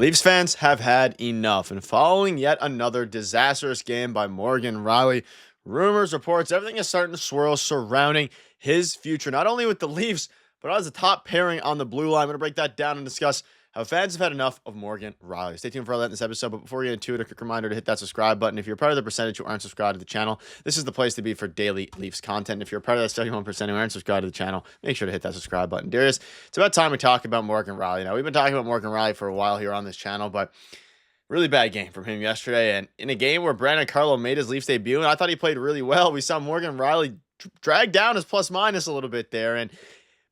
Leafs fans have had enough, and following yet another disastrous game by Morgan Rielly, rumors, reports, everything is starting to swirl surrounding his future, not only with the Leafs, but as a top pairing on the blue line. I'm going to break that down and discuss how fans have had enough of Morgan Rielly. Stay tuned for all that in this episode, but before we get into it, a quick reminder to hit that subscribe button. If you're part of the percentage who aren't subscribed to the channel, this is the place to be for daily Leafs content. If you're part of that 71% who aren't subscribed to the channel, make sure to hit that subscribe button. Darius, it's about time we talk about Morgan Rielly. Now, we've been talking about Morgan Rielly for a while here on this channel, but really bad game from him yesterday. And in a game where Brandon Carlo made his Leafs debut, and I thought he played really well, we saw Morgan Rielly drag down his plus minus a little bit there. And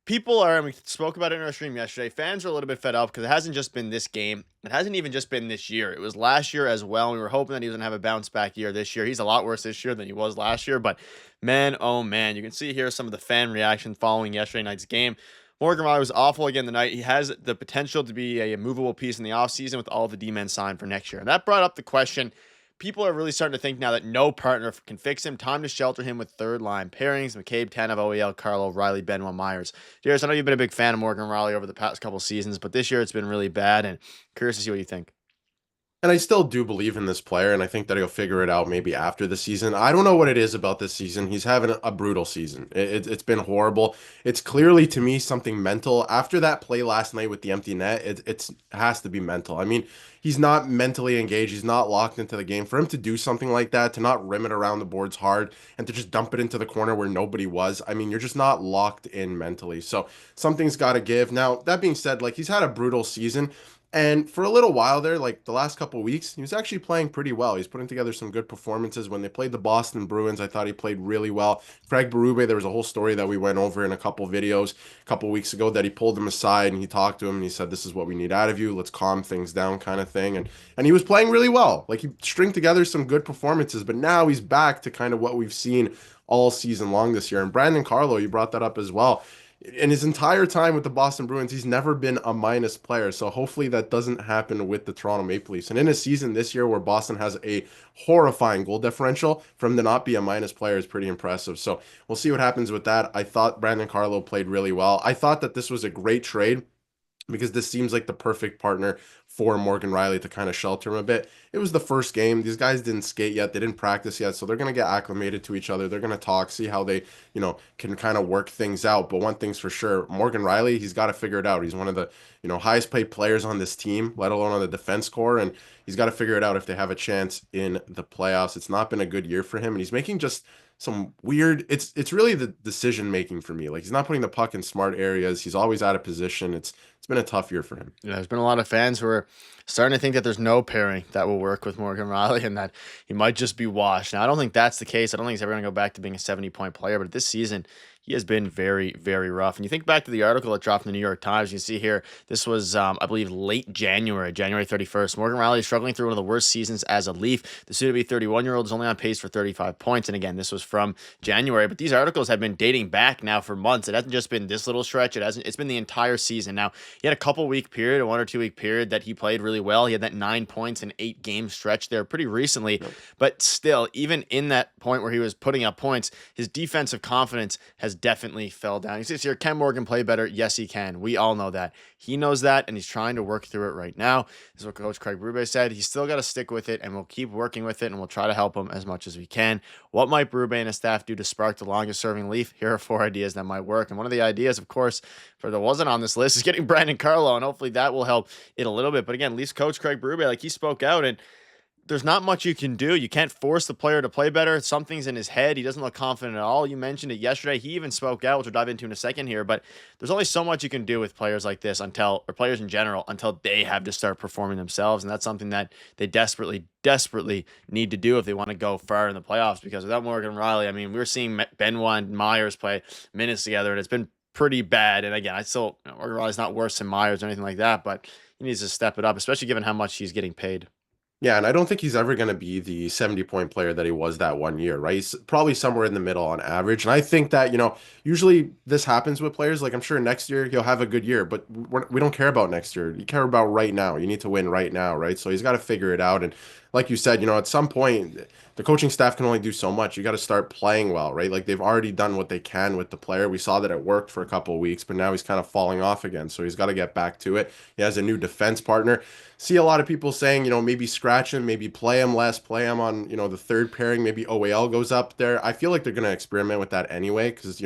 people are, and we spoke about it in our stream yesterday, fans are a little bit fed up because it hasn't just been this game. It hasn't even just been this year. It was last year as well. We were hoping that he was going to have a bounce back year this year. He's a lot worse this year than he was last year. But man, oh man, you can see here some of the fan reaction following yesterday night's game. Morgan Rielly was awful again tonight. He has the potential to be a movable piece in the offseason with all the D-men signed for next year. And that brought up the question. People are really starting to think now that no partner can fix him. Time to shelter him with third-line pairings. McCabe, Tanev, OEL, Carlo, Rielly, Benoit, Myers. Darius, I know you've been a big fan of Morgan Rielly over the past couple seasons, but this year it's been really bad, and curious to see what you think. And I still do believe in this player, and I think that he'll figure it out maybe after the season. I don't know what it is about this season. He's having a brutal season. It's been horrible. It's clearly, to me, something mental. After that play last night with the empty net, it has to be mental. I mean, he's not mentally engaged. He's not locked into the game. For him to do something like that, to not rim it around the boards hard, and to just dump it into the corner where nobody was, I mean, you're just not locked in mentally. So something's got to give. Now, that being said, like, he's had a brutal season. And for a little while there, like the last couple of weeks, he was actually playing pretty well. He's putting together some good performances. When they played the Boston Bruins, I thought he played really well. Craig Berube, there was a whole story that we went over in a couple videos a couple of weeks ago that he pulled him aside and he talked to him and he said, "This is what we need out of you. Let's calm things down," kind of thing. And he was playing really well. Like he stringed together some good performances, but now he's back to kind of what we've seen all season long this year. And Brandon Carlo, you brought that up as well. In his entire time with the Boston Bruins, he's never been a minus player. So hopefully that doesn't happen with the Toronto Maple Leafs. And in a season this year where Boston has a horrifying goal differential, for him to not be a minus player is pretty impressive. So we'll see what happens with that. I thought Brandon Carlo played really well. I thought that this was a great trade because this seems like the perfect partner for Morgan Rielly to kind of shelter him a bit. It was the first game. These guys didn't skate yet. They didn't practice yet. So they're going to get acclimated to each other. They're going to talk, see how they, can kind of work things out. But one thing's for sure, Morgan Rielly, he's got to figure it out. He's one of the, highest paid players on this team, let alone on the defense core. And he's got to figure it out if they have a chance in the playoffs. It's not been a good year for him. And he's making just some weird, it's really the decision making for me. Like he's not putting the puck in smart areas. He's always out of position. It's been a tough year for him. Yeah, there's been a lot of fans who are starting to think that there's no pairing that will work with Morgan Rielly and that he might just be washed. Now, I don't think that's the case. I don't think he's ever going to go back to being a 70-point player, but this season, he has been very, very rough. And you think back to the article that dropped in the New York Times, you see here, this was, I believe, late January, January 31st. Morgan Rielly is struggling through one of the worst seasons as a Leaf. The soon-to-be 31-year-old is only on pace for 35 points. And again, this was from January, but these articles have been dating back now for months. It hasn't just been this little stretch. It's been the entire season. Now, he had a couple-week period, a 1 or 2 week period that he played really well. He had that 9 points in 8-game stretch there pretty recently, but still, even in that point where he was putting up points, his defensive confidence has definitely fell down. He says here, can Morgan play better? Yes, he can. We all know that. He knows that, and he's trying to work through it right now. This is what Coach Craig Berube said. He's still got to stick with it, and we'll keep working with it, and we'll try to help him as much as we can. What might Berube and his staff do to spark the longest-serving Leaf? Here are 4 ideas that might work, and one of the ideas, of course, for that wasn't on this list is getting Brandon Carlo, and hopefully that will help it a little bit. But again, Leafs coach Craig Berube, like he spoke out, and there's not much you can do. You can't force the player to play better. Something's in his head. He doesn't look confident at all. You mentioned it yesterday. He even spoke out, which we'll dive into in a second here. But there's only so much you can do with players like this or players in general, until they have to start performing themselves. And that's something that they desperately, desperately need to do if they want to go far in the playoffs. Because without Morgan Rielly, I mean, we're seeing Benoit and Myers play minutes together, and it's been pretty bad. And again, Morgan Rielly's not worse than Myers or anything like that, but he needs to step it up, especially given how much he's getting paid. Yeah, and I don't think he's ever going to be the 70-point player that he was that one year, right? He's probably somewhere in the middle on average. And I think that, usually this happens with players. Like I'm sure next year he'll have a good year, but we don't care about next year. You care about right now. You need to win right now, right? So he's got to figure it out. And like you said, at some point, the coaching staff can only do so much. You got to start playing well, right? Like they've already done what they can with the player. We saw that it worked for a couple of weeks, but now he's kind of falling off again. So he's got to get back to it. He has a new defense partner. See a lot of people saying, maybe scratch him, maybe play him less, play him on, the third pairing, maybe OAL goes up there. I feel like they're going to experiment with that anyway, because,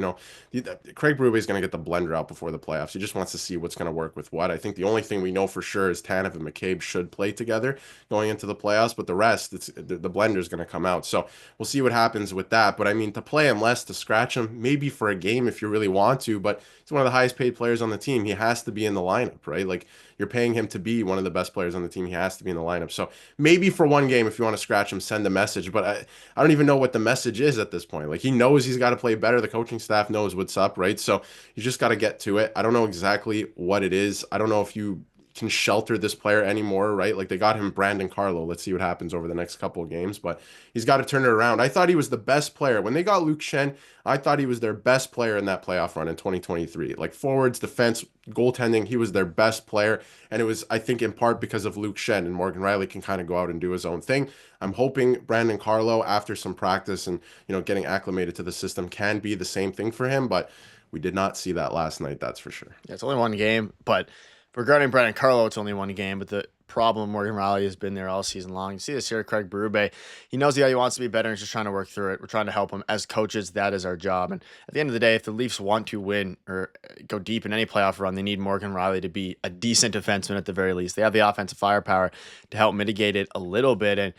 Craig Berube is going to get the blender out before the playoffs. He just wants to see what's going to work with what. I think the only thing we know for sure is Tanev and McCabe should play together going into the playoffs, but the rest, the blender is going to come out. So we'll see what happens with that. But I mean, to play him less, to scratch him, maybe for a game if you really want to, but he's one of the highest paid players on the team. He has to be in the lineup, right? Like, you're paying him to be one of the best players on the team. He has to be in the lineup. So maybe for one game, if you want to scratch him, send a message. But I don't even know what the message is at this point. Like he knows he's got to play better. The coaching staff knows what's up, right? So you just got to get to it. I don't know exactly what it is. I don't know if you can shelter this player anymore, right? Like they got him Brandon Carlo. Let's see what happens over the next couple of games, but he's got to turn it around. I thought he was the best player. When they got Luke Shen, I thought he was their best player in that playoff run in 2023. Like forwards, defense, goaltending, he was their best player. And it was, I think, in part because of Luke Shen, and Morgan Rielly can kind of go out and do his own thing. I'm hoping Brandon Carlo, after some practice and, getting acclimated to the system, can be the same thing for him. But we did not see that last night, that's for sure. Yeah, it's only one game, but regarding Brandon Carlo, it's only one game. But the problem Morgan Rielly has been there all season long. You see this here, Craig Berube. He knows he wants to be better. And he's just trying to work through it. We're trying to help him as coaches. That is our job. And at the end of the day, if the Leafs want to win or go deep in any playoff run, they need Morgan Rielly to be a decent defenseman at the very least. They have the offensive firepower to help mitigate it a little bit. And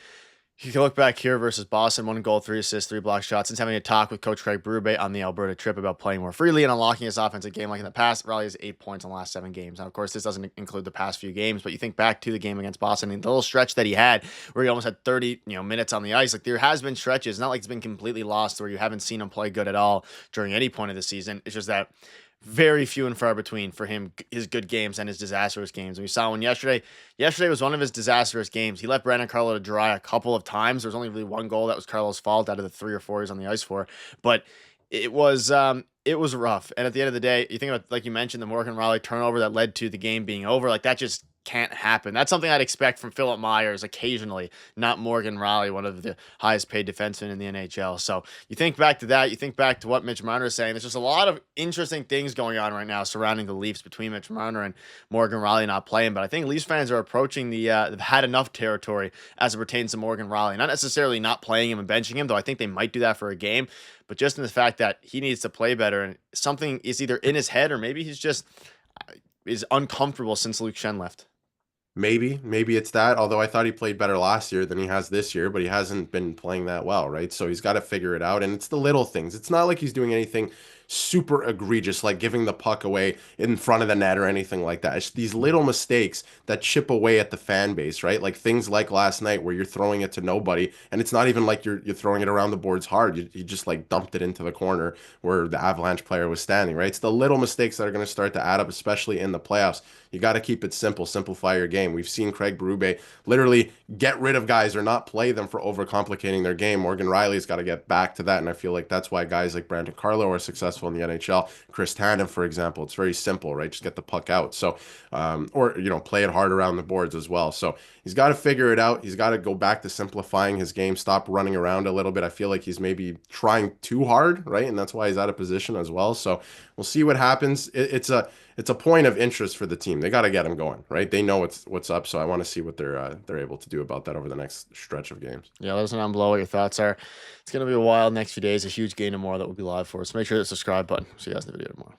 you can look back here versus Boston, 1 goal, 3 assists, 3 block shots. Since having a talk with Coach Craig Berube on the Alberta trip about playing more freely and unlocking his offensive game like in the past, Rielly has 8 points in the last 7 games. Now, of course, this doesn't include the past few games, but you think back to the game against Boston and the little stretch that he had where he almost had 30 minutes on the ice. Like there has been stretches, not like it's been completely lost where you haven't seen him play good at all during any point of the season. It's just that very few and far between for him, his good games and his disastrous games. And we saw one yesterday. Yesterday was one of his disastrous games. He let Brandon Carlo to dry a couple of times. There was only really 1 goal that was Carlo's fault out of the 3 or 4 he's on the ice for. But it was rough. And at the end of the day, you think about, like you mentioned, the Morgan Rielly turnover that led to the game being over. Like that just can't happen. That's something I'd expect from Philip Myers occasionally, not Morgan Rielly, one of the highest paid defensemen in the NHL. So you think back to that, you think back to what Mitch Marner is saying. There's just a lot of interesting things going on right now surrounding the Leafs between Mitch Marner and Morgan Rielly not playing. But I think Leafs fans are approaching they've had enough territory as it pertains to Morgan Rielly. Not necessarily not playing him and benching him, though I think they might do that for a game, but just in the fact that he needs to play better and something is either in his head or maybe he's just is uncomfortable since Luke Shen left. Maybe it's that. Although I thought he played better last year than he has this year, but he hasn't been playing that well, right? So he's got to figure it out. And it's the little things. It's not like he's doing anything super egregious, like giving the puck away in front of the net or anything like that. It's these little mistakes that chip away at the fan base, right? Like things like last night where you're throwing it to nobody, and it's not even like you're throwing it around the boards hard. You just like dumped it into the corner where the Avalanche player was standing, right? It's the little mistakes that are going to start to add up, especially in the playoffs. You got to keep it simple, simplify your game. We've seen Craig Berube literally get rid of guys or not play them for overcomplicating their game. Morgan Rielly's got to get back to that, and I feel like that's why guys like Brandon Carlo are successful in the NHL. Chris Tanev, for example, it's very simple, right? Just get the puck out. So, or play it hard around the boards as well. So he's got to figure it out. He's got to go back to simplifying his game, stop running around a little bit. I feel like he's maybe trying too hard, right? And that's why he's out of position as well. So we'll see what happens. It's a point of interest for the team. They got to get him going, right? They know what's up, so I want to see what they're able to do about that over the next stretch of games. Yeah, let us know down below what your thoughts are. It's going to be a wild next few days, a huge game tomorrow that will be live for us. Make sure to subscribe button. See you guys in the video tomorrow.